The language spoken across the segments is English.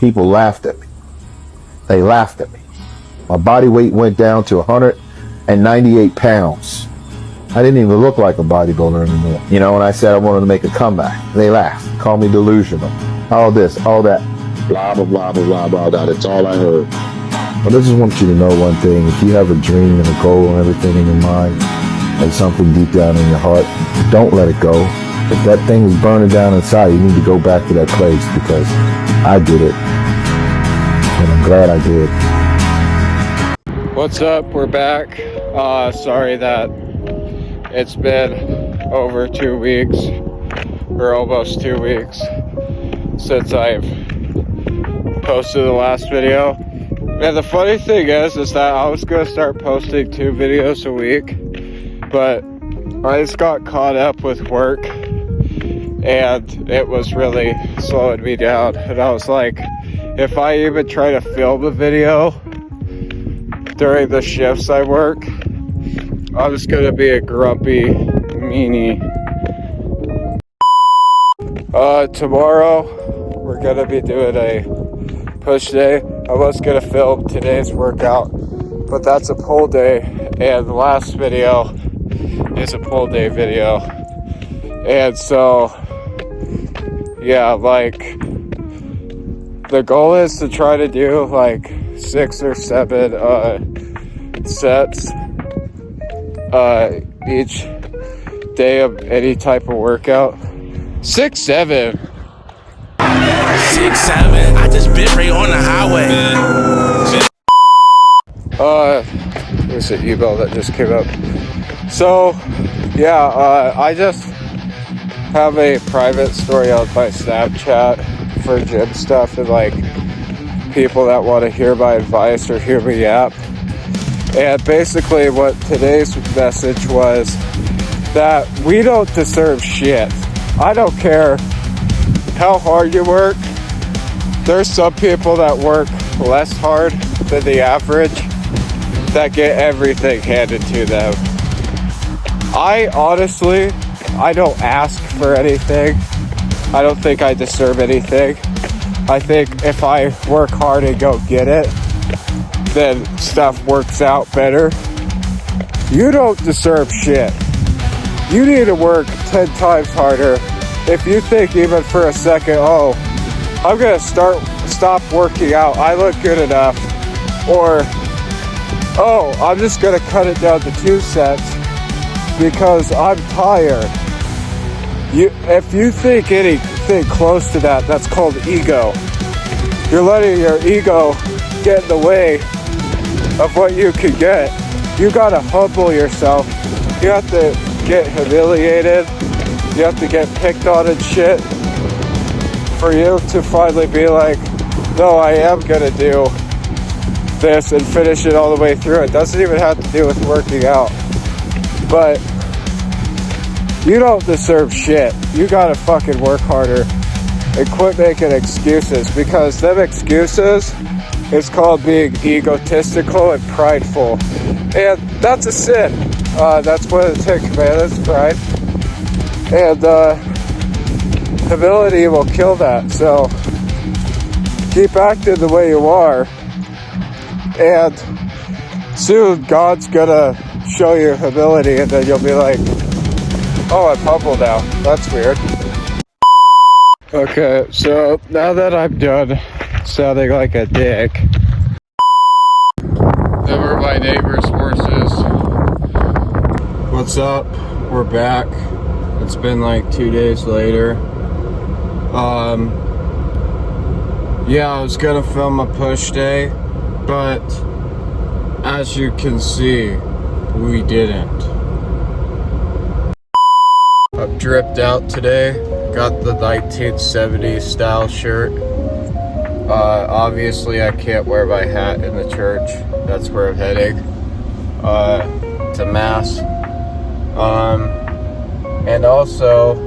people laughed at me. They laughed at me. My body weight went down to 198 pounds. I didn't even look like a bodybuilder anymore. You know, when I said I wanted to make a comeback, they laughed, called me delusional. All this, all that, blah, blah, blah, blah, blah, blah, blah. That's all I heard. But I just want you to know one thing. If you have a dream and a goal and everything in your mind, and something deep down in your heart, don't let it go. If that thing is burning down inside, you need to go back to that place, because I did it. And I'm glad I did. What's up? We're back. Sorry that it's been over 2 weeks, or almost 2 weeks, since I've posted the last video. And the funny thing is that I was going to start posting 2 videos a week, but I just got caught up with work, and it was really slowing me down. And I was like, if I even try to film a video during the shifts I work, I'm just gonna be a grumpy meanie. Tomorrow we're gonna be doing a push day. I was gonna film today's workout, but that's a pull day, and the last video is a pull day video. And so, yeah, like, the goal is to try to do like 6 or 7 sets each day of any type of workout. 6, 7. 6, 7. I just bit right on the highway. There's an email that just came up. So, yeah, I just have a private story on my Snapchat for gym stuff and like people that want to hear my advice or hear me yap. And basically what today's message was that we don't deserve shit. I don't care how hard you work. There's some people that work less hard than the average that get everything handed to them. I honestly don't ask for anything. I don't think I deserve anything. I think if I work hard and go get it, then stuff works out better. You don't deserve shit. You need to work 10 times harder. If you think even for a second, oh, I'm gonna stop working out, I look good enough, or oh, I'm just gonna cut it down to 2 sets because I'm tired. If you think anything close to that, that's called ego. You're letting your ego get in the way of what you could get. You gotta humble yourself. You have to get humiliated. You have to get picked on and shit for you to finally be like, no, I am gonna do this and finish it all the way through. It doesn't even have to do with working out. But you don't deserve shit. You gotta fucking work harder and quit making excuses, because them excuses is called being egotistical and prideful. And that's a sin. That's one of the 10 commandments, pride. And humility will kill that. So keep acting the way you are, and soon God's gonna show you humility, and then you'll be like, oh, I'm humble now. That's weird. Okay, so now that I'm done sounding like a dick, them are my neighbor's horses. What's up? We're back. It's been like 2 days later. Yeah, I was gonna film a push day, but as you can see, we didn't. I've dripped out today. Got the 1970s style shirt. Obviously I can't wear my hat in the church. That's where I'm heading. To Mass. And also,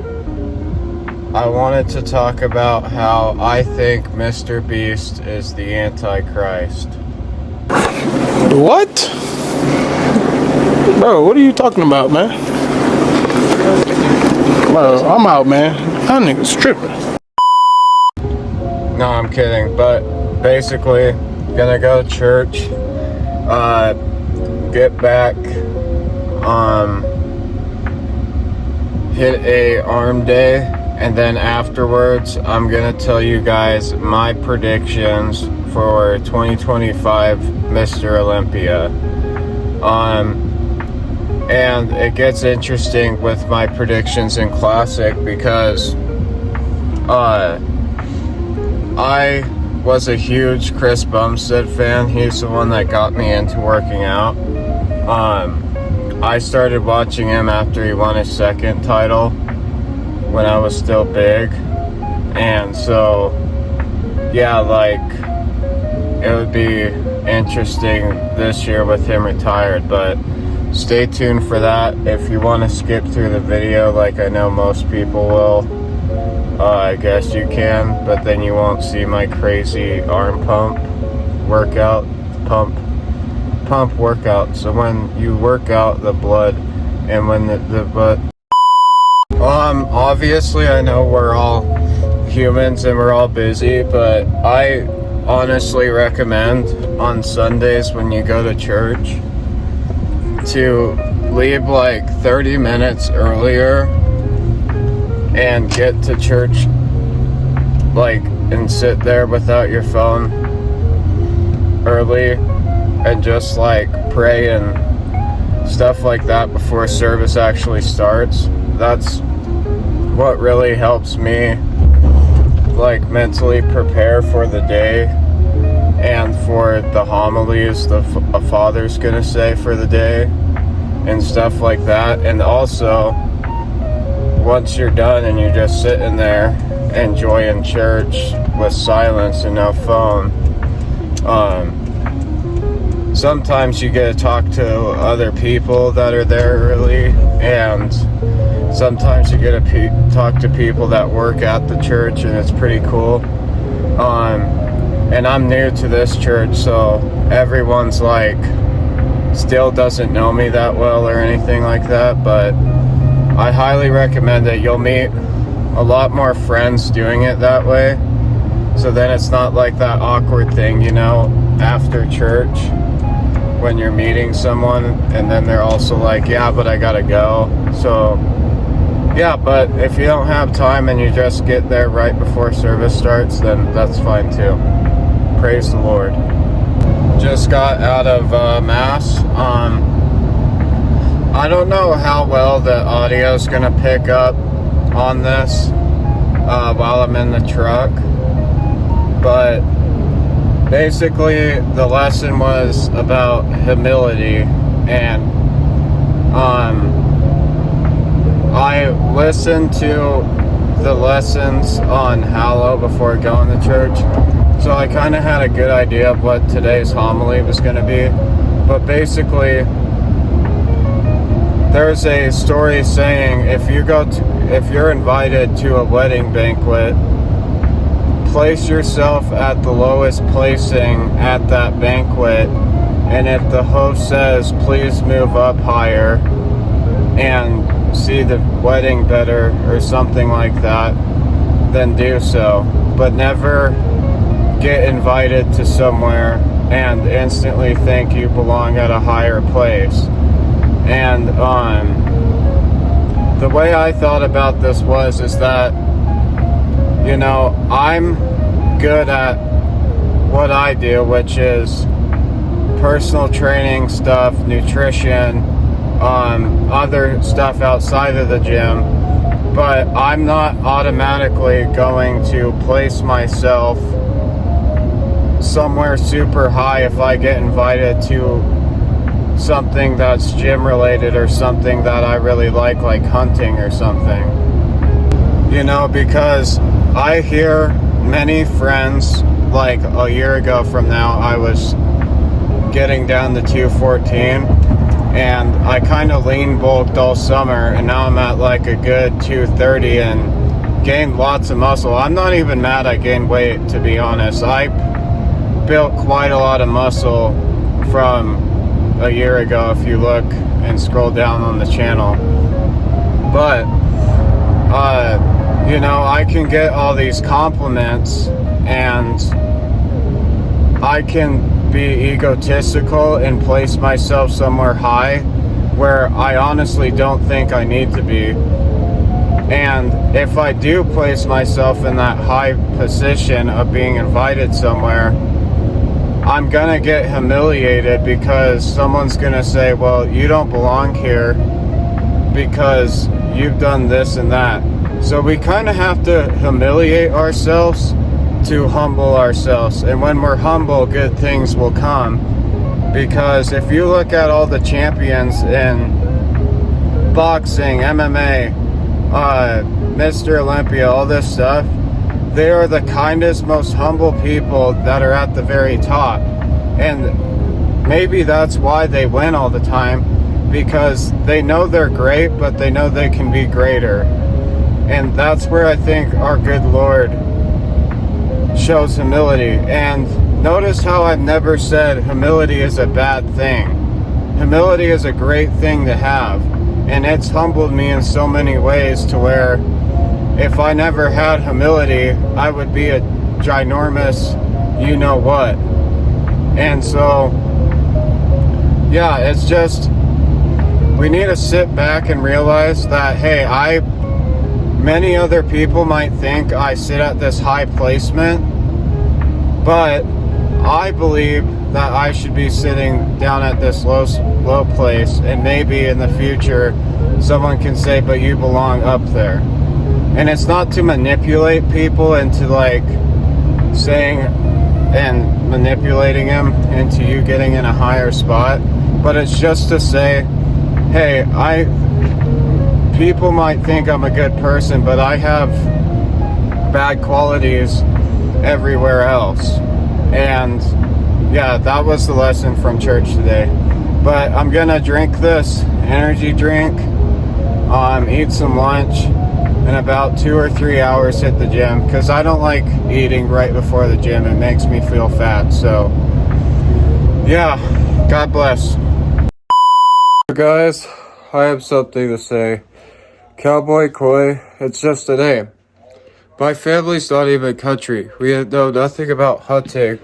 I wanted to talk about how I think Mr. Beast is the Antichrist. What? Bro, what are you talking about, man? Bro, I'm out, man. That nigga's tripping. No, I'm kidding. But basically, gonna go to church, get back, hit a arm day, and then afterwards, I'm gonna tell you guys my predictions for 2025 Mr. Olympia. And it gets interesting with my predictions in Classic because I was a huge Chris Bumstead fan. He's the one that got me into working out. I started watching him after he won his second title when I was still big. And so, yeah, like, it would be interesting this year with him retired, but stay tuned for that. If you want to skip through the video like I know most people will, I guess you can, but then you won't see my crazy arm pump workout. So when you work out the blood and when the blood, obviously I know we're all humans and we're all busy, but I honestly recommend on Sundays when you go to church to leave like 30 minutes earlier and get to church like and sit there without your phone early and just like pray and stuff like that before service actually starts. That's what really helps me like mentally prepare for the day and for the homilies a father's gonna say for the day and stuff like that. And also, once you're done and you're just sitting there enjoying church with silence and no phone, sometimes you get to talk to other people that are there early, and sometimes you get to talk to people that work at the church, and it's pretty cool. And I'm new to this church, so everyone's like still doesn't know me that well or anything like that, but I highly recommend it. You'll meet a lot more friends doing it that way, so then it's not like that awkward thing, you know, after church when you're meeting someone and then they're also like, yeah, but I gotta go. So yeah, but if you don't have time and you just get there right before service starts, then that's fine too. Praise the Lord. Just got out of Mass. I don't know how well the audio is gonna pick up on this while I'm in the truck, but basically the lesson was about humility, and I listened to the lessons on Hallow before going to church, so I kind of had a good idea of what today's homily was going to be. But basically, there's a story saying if you're invited to a wedding banquet, place yourself at the lowest placing at that banquet, and if the host says please move up higher and see the wedding better or something like that, then do so. But never get invited to somewhere and instantly think you belong at a higher place. And the way I thought about this is that, you know, I'm good at what I do, which is personal training stuff, nutrition, other stuff outside of the gym, but I'm not automatically going to place myself somewhere super high if I get invited to something that's gym related or something that I really like hunting or something, you know, because I hear many friends, like a year ago from now, I was getting down to 214, and I kind of lean bulked all summer, and now I'm at like a good 230 and gained lots of muscle. I'm not even mad I gained weight, to be honest. I built quite a lot of muscle from a year ago if you look and scroll down on the channel. But you know, I can get all these compliments and I can be egotistical and place myself somewhere high where I honestly don't think I need to be. And if I do place myself in that high position of being invited somewhere, I'm gonna get humiliated because someone's gonna say, well, you don't belong here because you've done this and that. So we kind of have to humiliate ourselves to humble ourselves. And when we're humble, good things will come. Because if you look at all the champions in boxing, MMA, Mr. Olympia, all this stuff, they are the kindest, most humble people that are at the very top. And maybe that's why they win all the time, because they know they're great, but they know they can be greater. And that's where I think our good Lord shows humility. And notice how I've never said humility is a bad thing. Humility is a great thing to have. And it's humbled me in so many ways to where if I never had humility, I would be a ginormous you-know-what. And so, yeah, it's just, we need to sit back and realize that, hey, many other people might think I sit at this high placement, but I believe that I should be sitting down at this low place, and maybe in the future someone can say, but you belong up there. And it's not to manipulate people into like saying and manipulating them into you getting in a higher spot, but it's just to say, hey, people might think I'm a good person, but I have bad qualities everywhere else. And yeah, that was the lesson from church today. But I'm gonna drink this energy drink, eat some lunch, in about 2 or 3 hours hit the gym, because I don't like eating right before the gym. It makes me feel fat. So yeah, God bless. Guys, I have something to say. Cowboy Coy, it's just a name. My family's not even country. We know nothing about hunting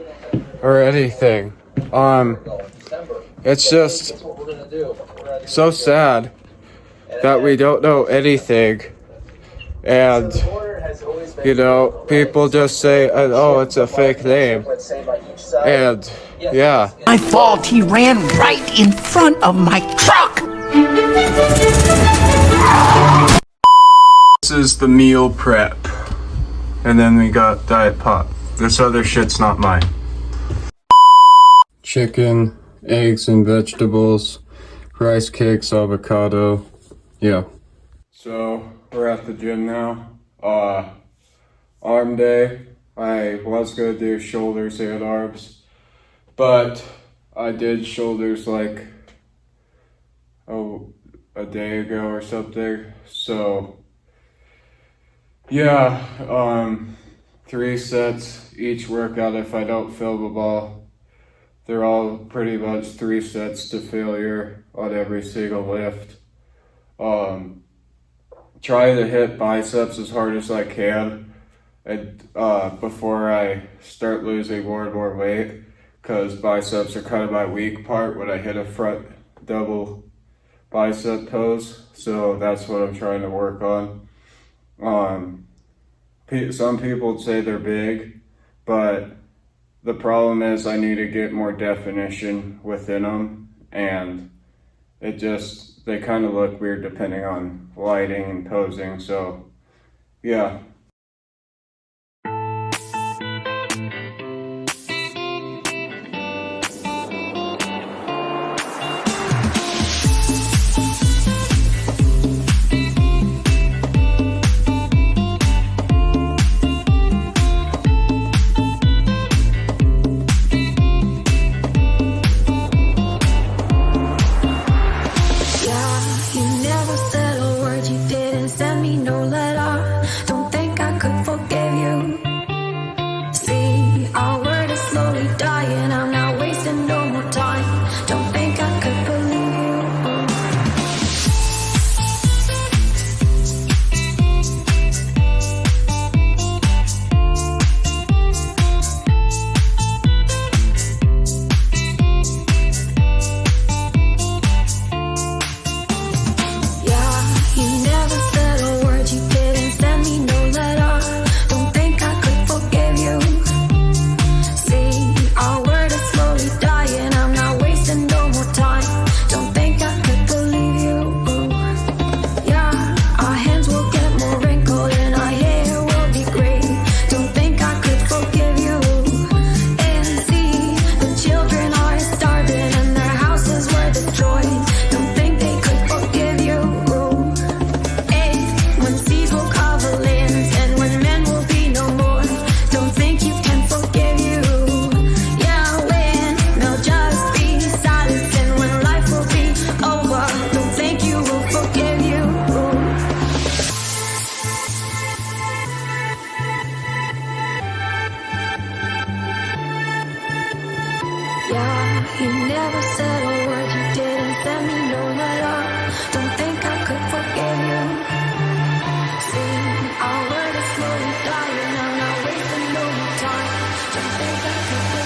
or anything. It's just so sad that we don't know anything. And, you know, people just say, oh, it's a fake name. And, yeah. My fault, he ran right in front of my truck! This is the meal prep. And then we got Diet Pop. This other shit's not mine. Chicken, eggs and vegetables, rice cakes, avocado. Yeah. So, we're at the gym now. Arm day. I was gonna do shoulders and arms, but I did shoulders like a day ago or something. So yeah, 3 sets each workout. If I don't fill the ball, they're all pretty much 3 sets to failure on every single lift. Try to hit biceps as hard as I can, and before I start losing more and more weight, because biceps are kind of my weak part when I hit a front double bicep pose. So that's what I'm trying to work on. Some people would say they're big, but the problem is I need to get more definition within them, and they kind of look weird depending on lighting and posing. So yeah. You never said a word, you didn't send me no letter. Don't think Yeah, you never said a word, you didn't send me no letter. Don't think I could forgive you. See, our word is slowly dying, I'm not wasting no more time. Don't think I could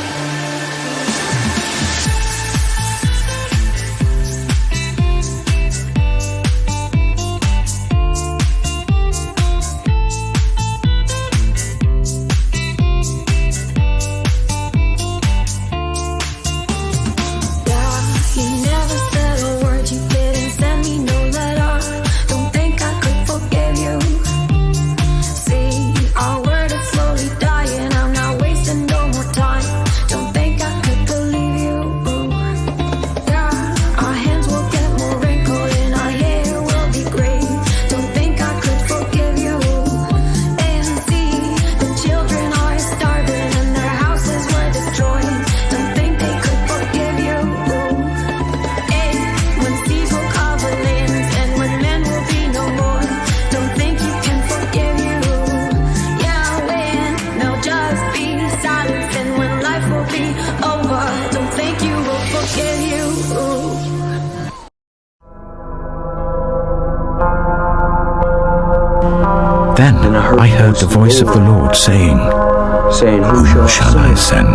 Then I heard the voice of the Lord saying, Whom shall I send?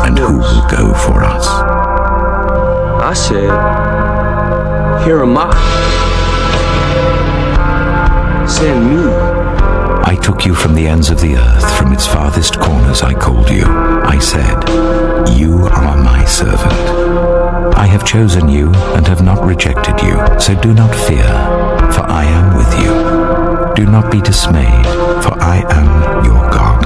And who will go for us? I said, Here am I. Send me. I took you from the ends of the earth, from its farthest corners I called you. I said, You are my servant. I have chosen you and have not rejected you, so do not fear, for I am with you. Do not be dismayed, for I am your God.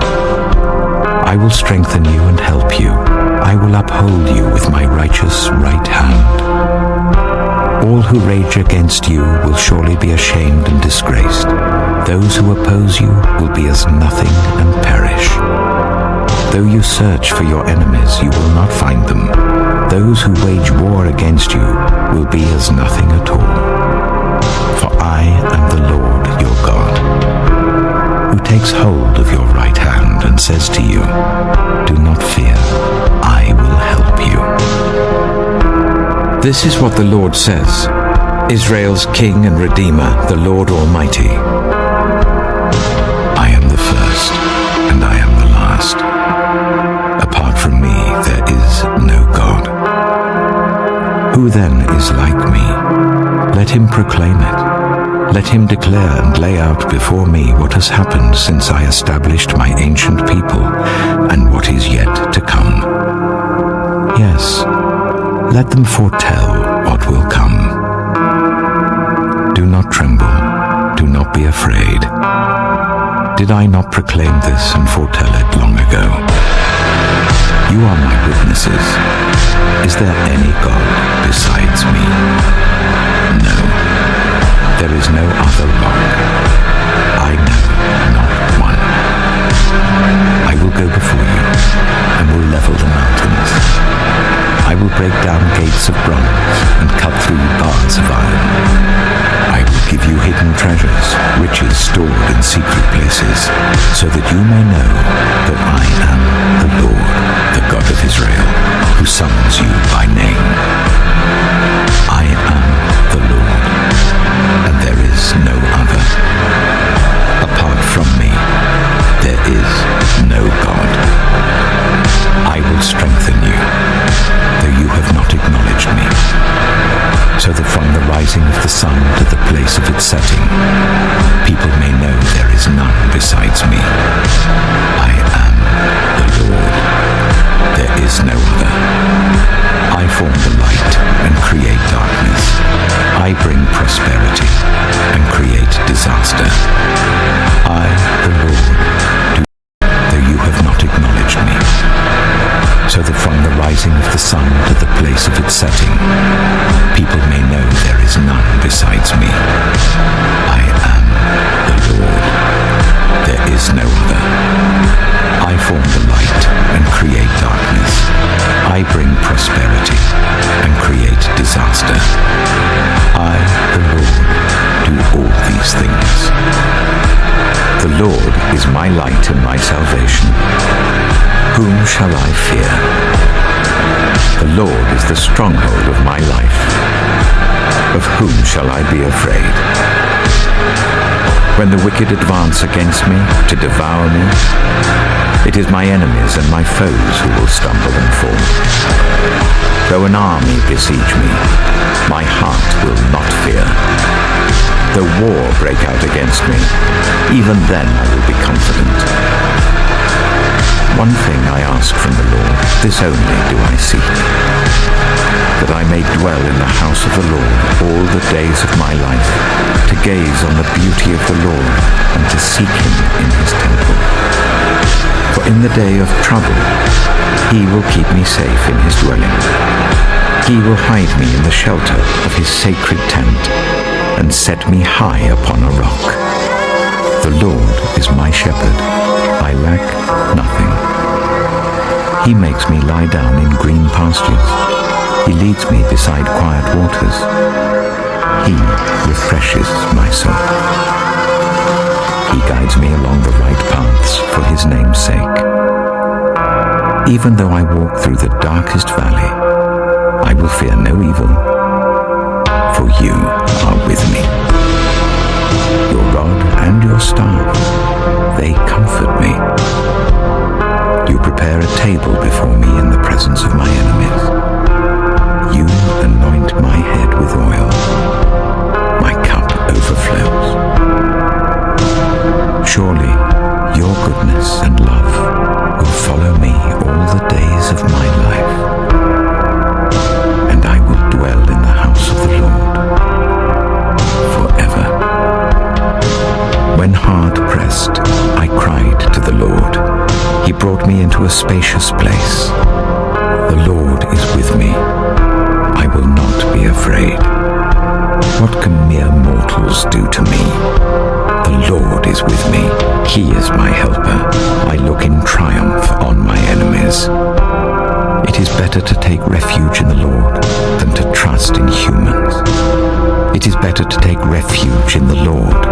I will strengthen you and help you. I will uphold you with my righteous right hand. All who rage against you will surely be ashamed and disgraced. Those who oppose you will be as nothing and perish. Though you search for your enemies, you will not find them. Those who wage war against you will be as nothing at all. For I am the Lord your God, who takes hold of your right hand and says to you, Do not fear, I will help you. This is what the Lord says, Israel's King and Redeemer, the Lord Almighty. I am the first, and I am the last. Apart from me, there is no God. Who then is like me? Let him proclaim it. Let him declare and lay out before me what has happened since I established my ancient people and what is yet to come. Yes, let them foretell what will come. Do not tremble, do not be afraid. Did I not proclaim this and foretell it long ago? You are my witnesses. Is there any God besides me? No. There is no other rock. I know not one. I will go before you and will level the mountains. I will break down gates of bronze and cut through bars of iron. I will give you hidden treasures, riches stored in secret places, so that you may know that I am the Lord, the God of Israel, who summons you by name. I am the Lord, and there is no other. Apart from me, there is no God. I will strengthen you, though you have not acknowledged me, so that from the rising of the sun to the place of its setting, people may know there is none besides me. I am the Lord. There is no other. I form the light and create darkness. I bring prosperity and create disaster. I, the Lord, do, though you have not acknowledged me, so that from the rising of the sun to the place of its setting, people may know there is none besides me. I am the Lord. There is no other. I form the light and create darkness. I bring prosperity and create disaster. I, the Lord, do all these things. The Lord is my light and my salvation. Whom shall I fear? The Lord is the stronghold of my life. Of whom shall I be afraid? When the wicked advance against me to devour me, it is my enemies and my foes who will stumble and fall. Though an army besiege me, my heart will not fear. Though war break out against me, even then I will be confident. One thing I ask from the Lord, this only do I seek, that I may dwell in the house of the Lord all the days of my life, to gaze on the beauty of the Lord and to seek him in his temple. For in the day of trouble, he will keep me safe in his dwelling. He will hide me in the shelter of his sacred tent and set me high upon a rock. The Lord is my shepherd. I lack nothing. He makes me lie down in green pastures. He leads me beside quiet waters. He refreshes my soul. He guides me along the right paths for his name's sake. Even though I walk through the darkest valley, I will fear no evil, for you are with me. Your rod and your staff, they comfort me. You prepare a table before me in the presence of my enemies. You anoint my head with oil. My cup overflows. Surely your goodness and love will follow me all the days of my life, and I will dwell in the house of the Lord forever. When hard pressed, I cried to the Lord. He brought me into a spacious place. The Lord is with me. I will not be afraid. What can mere mortals do to me? The Lord is with me. He is my helper. I look in triumph on my enemies. It is better to take refuge in the Lord than to trust in humans. It is better to take refuge in the Lord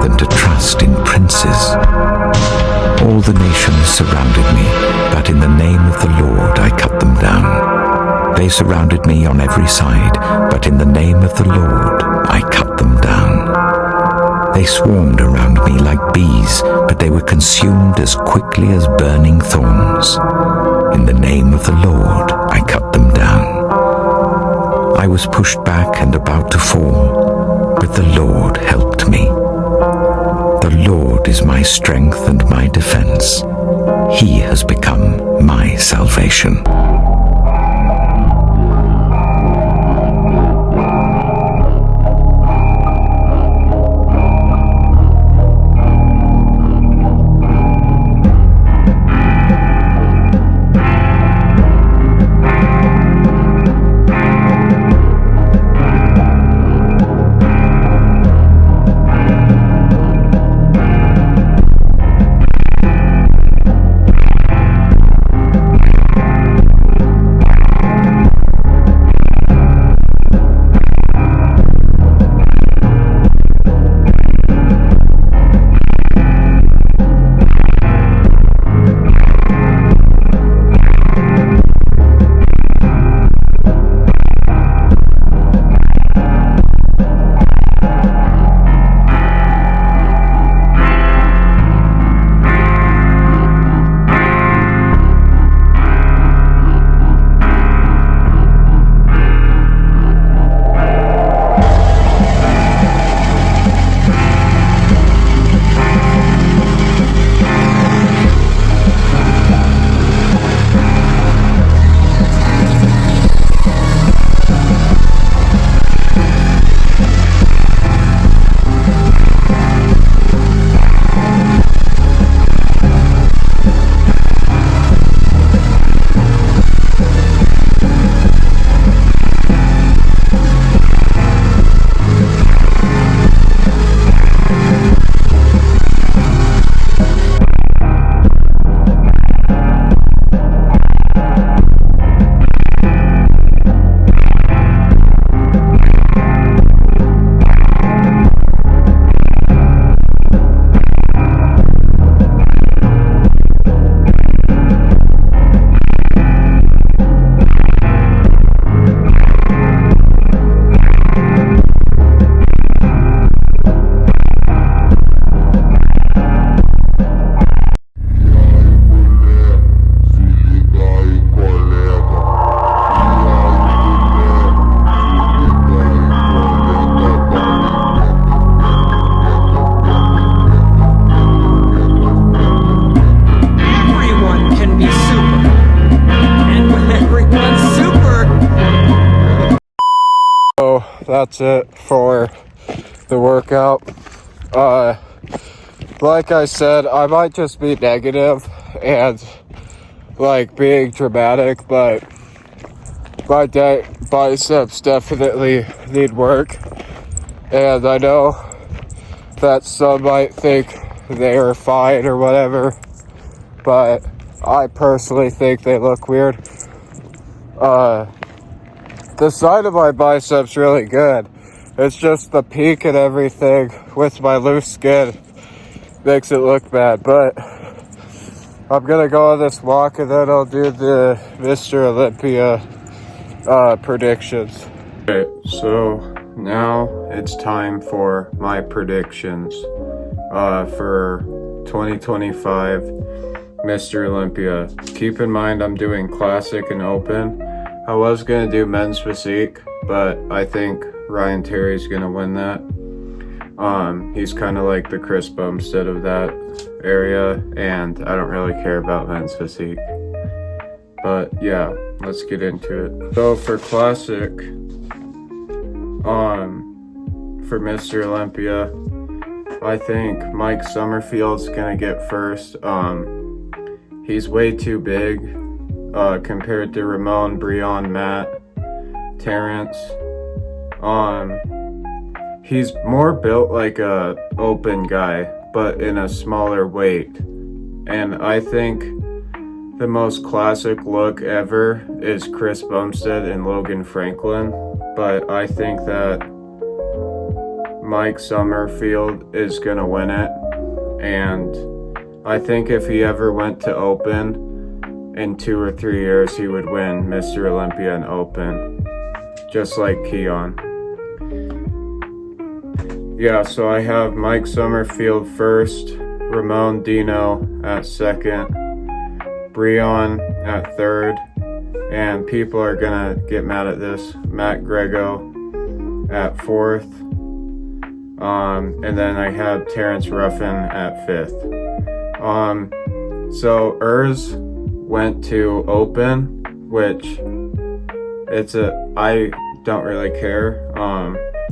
than to trust in princes. All the nations surrounded me, but in the name of the Lord I cut them down. They surrounded me on every side, but in the name of the Lord I cut them down. They swarmed around me like bees, but they were consumed as quickly as burning thorns. In the name of the Lord I cut them down. I was pushed back and about to fall, but the Lord helped me. The Lord is my strength and my defense. He has become my salvation. that's it for the workout. Like I said, I might just be negative and like being dramatic, but my biceps definitely need work, and I know that some might think they are fine or whatever, but I personally think they look weird. The side of my biceps really good. It's just the peak and everything with my loose skin makes it look bad, but I'm gonna go on this walk and then I'll do the Mr. Olympia predictions. Okay, so now it's time for my predictions for 2025 Mr. Olympia. Keep in mind I'm doing classic and open. I was gonna do men's physique, but I think Ryan Terry's gonna win that. He's kind of like the Chris Bumstead of that area, and I don't really care about men's physique. But yeah, let's get into it. So for classic, for Mr. Olympia, I think Mike Summerfield's gonna get first. He's way too big compared to Ramon, Breon, Matt, Terrence. He's more built like a open guy, but in a smaller weight. And I think the most classic look ever is Chris Bumstead and Logan Franklin. But I think that Mike Summerfield is gonna win it. And I think if he ever went to open in 2 or 3 years, he would win Mr. Olympia and open, just like Keon. Yeah, so I have Mike Summerfield first, Ramon Dino at second, Breon at third, and people are gonna get mad at this, Matt Grego at fourth, and then I have Terrence Ruffin at fifth. So Urs went to open, which I don't really care.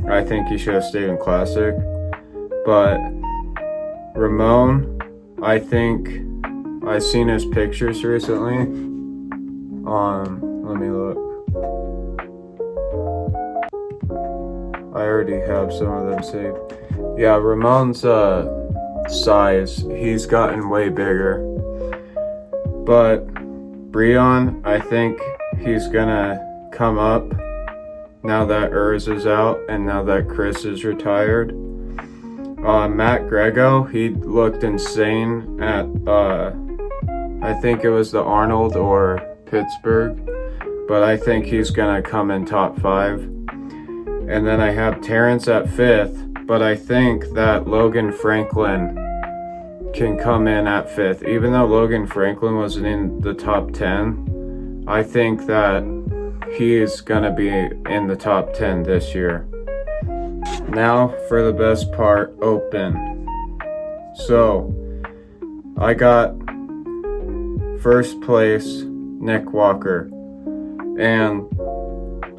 I think he should have stayed in classic. But Ramon, I think I've seen his pictures recently. Let me look. I already have some of them saved. Yeah, Ramon's size, he's gotten way bigger. But Breon, I think he's gonna come up now that Urs is out and now that Chris is retired. Matt Grego, he looked insane at, I think it was the Arnold or Pittsburgh, but I think he's gonna come in top 5. And then I have Terrence at 5th, but I think that Logan Franklin can come in at 5th. Even though Logan Franklin wasn't in the top 10, I think that he is gonna be in the top 10 this year. Now for the best part, open. So I got first place Nick Walker, and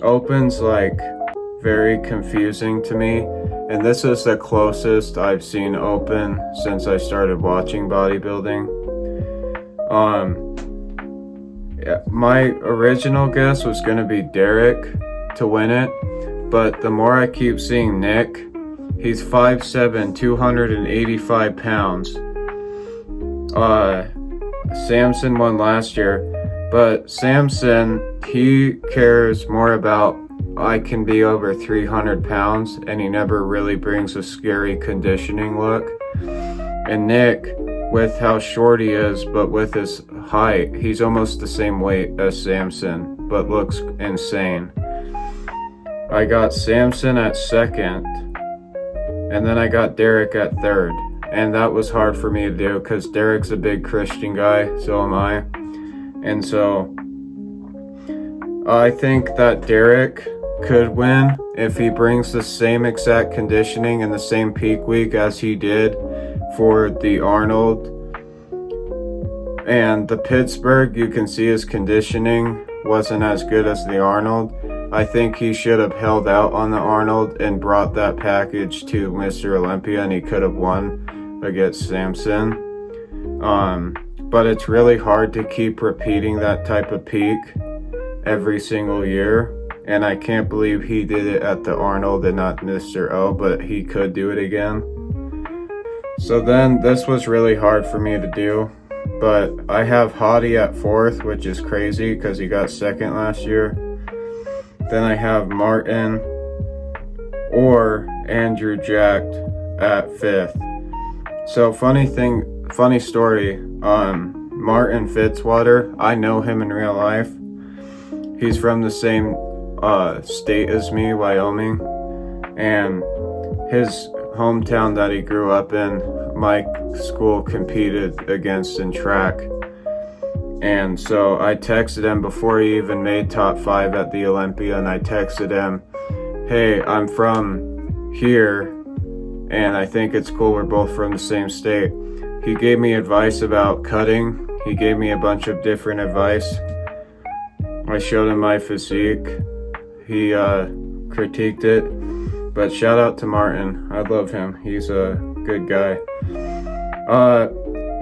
open's like very confusing to me, and this is the closest I've seen open since I started watching bodybuilding. My original guess was going to be Derek to win it, but the more I keep seeing Nick, he's 5'7", 285 pounds. Samson won last year, but Samson, he cares more about I can be over 300 pounds, and he never really brings a scary conditioning look. And Nick, with how short he is, but with his height, he's almost the same weight as Samson, but looks insane. I got Samson at second, and then I got Derek at third. And that was hard for me to do because Derek's a big Christian guy, so am I. And so I think that Derek could win if he brings the same exact conditioning and the same peak week as he did for the Arnold. And the Pittsburgh, you can see his conditioning wasn't as good as the Arnold. I think he should have held out on the Arnold and brought that package to Mr. Olympia, and he could have won against Samson. But it's really hard to keep repeating that type of peak every single year. And I can't believe he did it at the Arnold and not Mr. O, but he could do it again. So then this was really hard for me to do. But I have Hottie at 4th, which is crazy because he got 2nd last year. Then I have Martin or Andrew Jack at 5th. So funny story, Martin Fitzwater, I know him in real life. He's from the same state as me, Wyoming, and his hometown that he grew up in, my school competed against in track. And so I texted him before he even made top 5 at the Olympia, and I texted him, hey, I'm from here, and I think it's cool we're both from the same state. He gave me advice about cutting. He gave me a bunch of different advice. I showed him my physique. He critiqued it. But shout out to Martin. I love him. He's a good guy.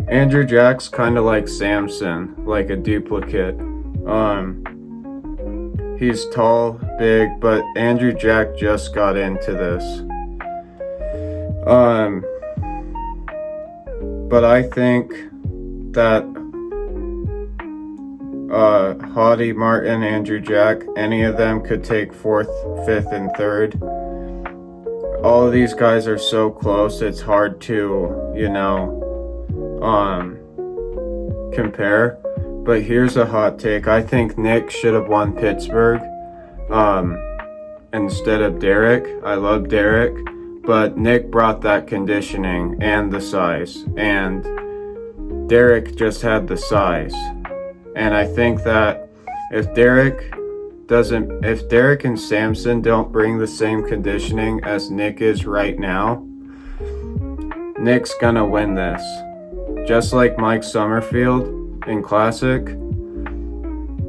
Andrew Jack's kind of like Samson, like a duplicate. He's tall, big, but Andrew Jack just got into this. But I think that Hottie, Martin, Andrew Jack, any of them could take 4th, 5th, and 3rd. All of these guys are so close, it's hard to, compare. But here's a hot take. I think Nick should have won Pittsburgh instead of Derek. I love Derek, but Nick brought that conditioning and the size, and Derek just had the size. And I think that if Derek and Samson don't bring the same conditioning as Nick is right now, Nick's gonna win this. Just like Mike Summerfield in Classic,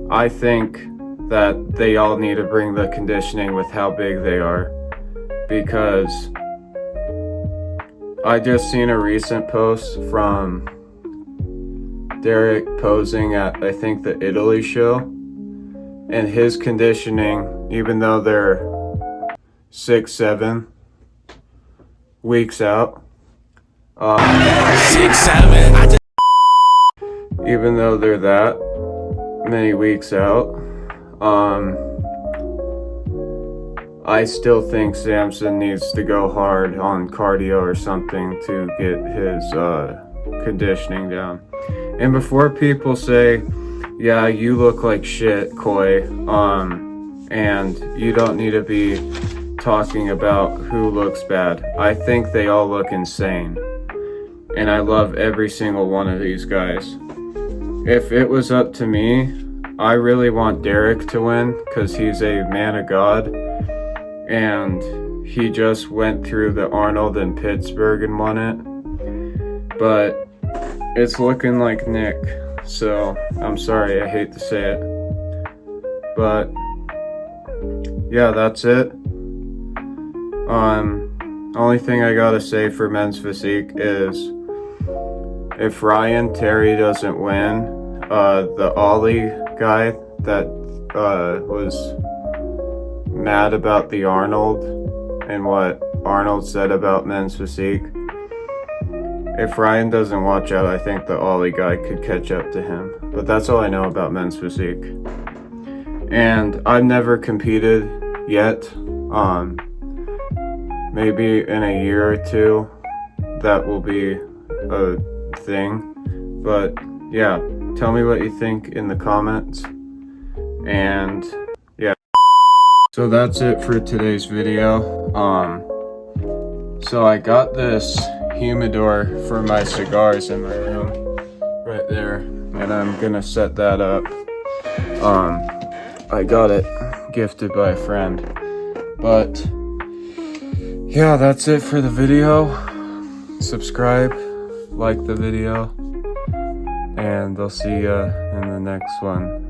I think that they all need to bring the conditioning with how big they are, because I just seen a recent post from Derek posing at, I think, the Italy show, and his conditioning, even though they're 6-7 weeks out, 6'7", even though they're that many weeks out, I still think Samson needs to go hard on cardio or something to get his conditioning down. And before people say, yeah, you look like shit, Koi, and you don't need to be talking about who looks bad, I think they all look insane. And I love every single one of these guys. If it was up to me, I really want Derek to win because he's a man of God. And he just went through the Arnold in Pittsburgh and won it. But it's looking like Nick. So I'm sorry, I hate to say it. But yeah, that's it. Only thing I gotta say for men's physique is if Ryan Terry doesn't win, the Ollie guy that was mad about the Arnold and what Arnold said about men's physique, if Ryan doesn't watch out, I think the Ollie guy could catch up to him. But that's all I know about men's physique. And I've never competed yet. Maybe in a year or two, that will be a thing. But yeah, tell me what you think in the comments. And yeah. So that's it for today's video. So I got this humidor for my cigars in my room right there, and I'm gonna set that up. I got it gifted by a friend. But yeah, that's it for the video. Subscribe, like the video, and I'll see ya in the next one.